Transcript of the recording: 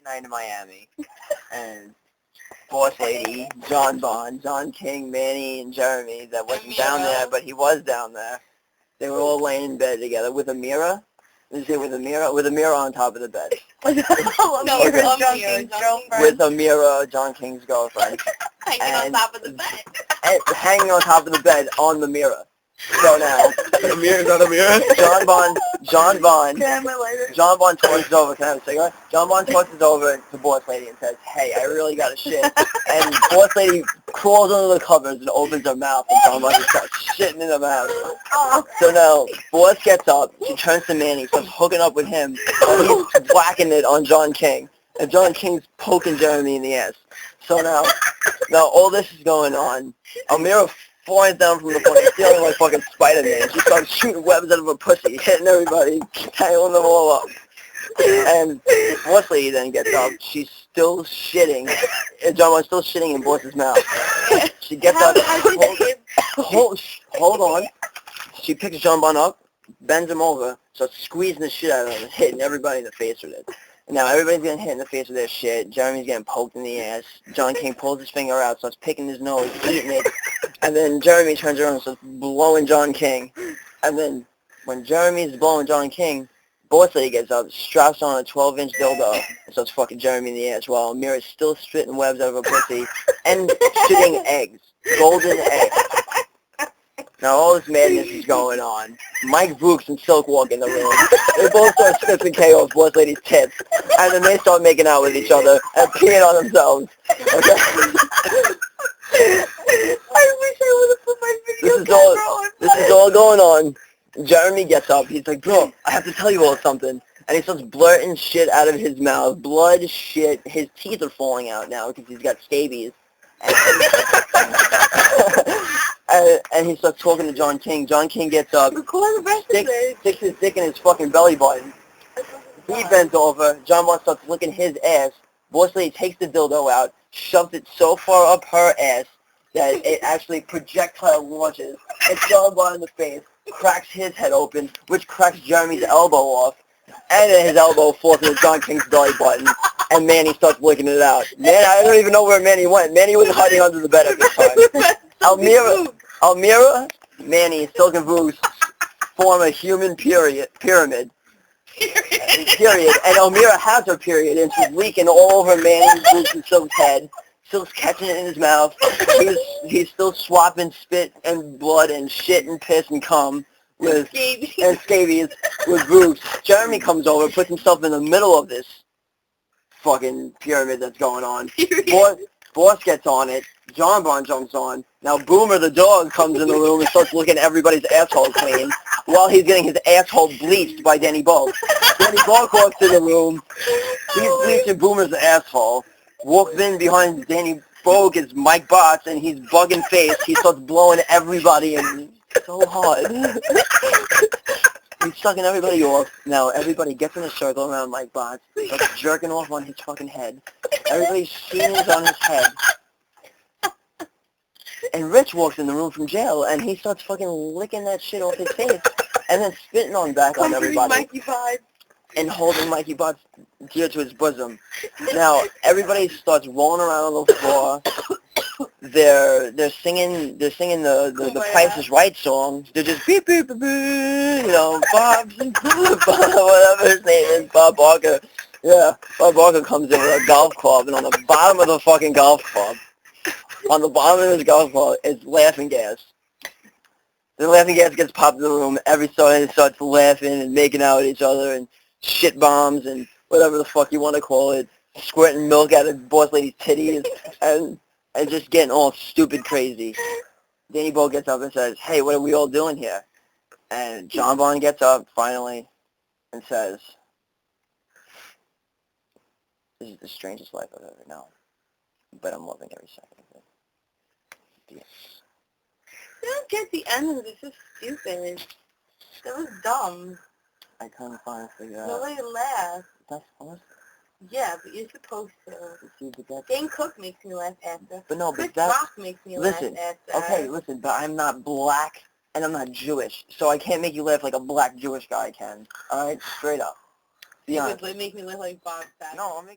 night in Miami, and boss lady, John King, Manny, and Jeremy, that wasn't down there, but he was down there. They were all laying in bed together with a mirror. With a mirror on top of the bed. With a mirror, John King's girlfriend. Hanging on top of the bed. Hanging on top of the bed on the mirror. So now, the mirror's not a mirror? John Bond tosses over. Can I have a cigarette? John Bond tosses over to boss lady and says, "Hey, I really got to shit." And boss lady crawls under the covers and opens her mouth, and John Bond just starts shitting in her mouth. So now, boss gets up, she turns to Manny, starts hooking up with him, and he's whacking it on John King. And John King's poking Jeremy in the ass. So now all this is going on. Elmira flies down from the fucking ceiling like fucking Spider-Man. She starts shooting webs out of her pussy, hitting everybody, tangling them all up. And boss lady then gets up. She's still shitting. And John Bond's still shitting in boss's mouth. She gets up. Hold on. She picks John Bond up, bends him over, starts squeezing the shit out of him and hitting everybody in the face with it. Now everybody's getting hit in the face with their shit. Jeremy's getting poked in the ass. John King pulls his finger out, starts picking his nose, eating it. And then Jeremy turns around and starts blowing John King. And then when Jeremy's blowing John King, boss lady gets up, straps on a 12-inch dildo, and starts fucking Jeremy in the ass while Mira's still spitting webs out of her pussy and shitting eggs. Golden eggs. Now all this madness is going on. Mike Brooks and Silk walk in the room. They both start spitting KO off boss lady's tits. And then they start making out with each other and peeing on themselves. Okay? I wish I would have put my video camera on. This is all going on. Jeremy gets up. He's like, "Bro, I have to tell you all something." And he starts blurting shit out of his mouth. Blood, shit. His teeth are falling out now because he's got scabies. And he starts talking to John King. John King gets up, sticks his dick in his fucking belly button. He bends over. John Bond starts licking his ass. Boss lady takes the dildo out, shoves it so far up her ass that it actually projectile launches. It's John Bond in the face, cracks his head open, which cracks Jeremy's elbow off, and then his elbow falls into John King's belly button, and Manny starts licking it out. Man, I don't even know where Manny went. Manny was hiding under the bed at this time. Elmira, Manny, Silk and Bruce form a human pyramid. Period. And Elmira has her period, and she's leaking all over Manny, Bruce, and Silk's head. Silk's catching it in his mouth. He's still swapping spit and blood and shit and piss and cum with scabies with Bruce. Jeremy comes over, puts himself in the middle of this fucking pyramid that's going on. Boss gets on it. John Bond jumps on. Now Boomer the dog comes in the room and starts licking everybody's asshole clean while he's getting his asshole bleached by Danny Bulk. Danny Bulk walks in the room. He's bleaching Boomer's asshole. Walks in behind Danny Bulk is Mike Botts, and he's bugging face. He starts blowing everybody in so hard. He's sucking everybody off. Now everybody gets in a circle around Mike Botts. Starts jerking off on his fucking head. Everybody's sneezing on his head. And Rich walks in the room from jail, and he starts fucking licking that shit off his face, and then spitting on back on everybody. Mikey Botts. And holding Mikey Botts dear to his bosom. Now everybody starts rolling around on the floor. They're singing the Price is Right song. They're just beep beep beep, you know, Bob whatever his name is, Bob Barker. Yeah, Bob Barker comes in with a golf club, and on the bottom of the fucking golf club, on the bottom of his golf club is laughing gas. The laughing gas gets popped in the room. Everybody starts laughing and making out with each other and shit bombs and whatever the fuck you want to call it, squirting milk out of boss lady's titties and just getting all stupid crazy. Danny Bo gets up and says, "Hey, what are we all doing here?" And John Bond gets up finally and says, "This is the strangest life I've ever known, but I'm loving every second of it." Yes. I don't get the end of this. It's stupid. That was dumb. I couldn't finally figure out. Nobody laughed. That's awesome. Yeah, but you're supposed to. See, but that's... Dane Cook makes me laugh after. But no, Chris but that's... Rock makes me laugh after. Okay, listen, but I'm not black and I'm not Jewish, so I can't make you laugh like a black Jewish guy can. Alright? Straight up. Be honest. It would make me laugh like Bob Saget. No, I'll make...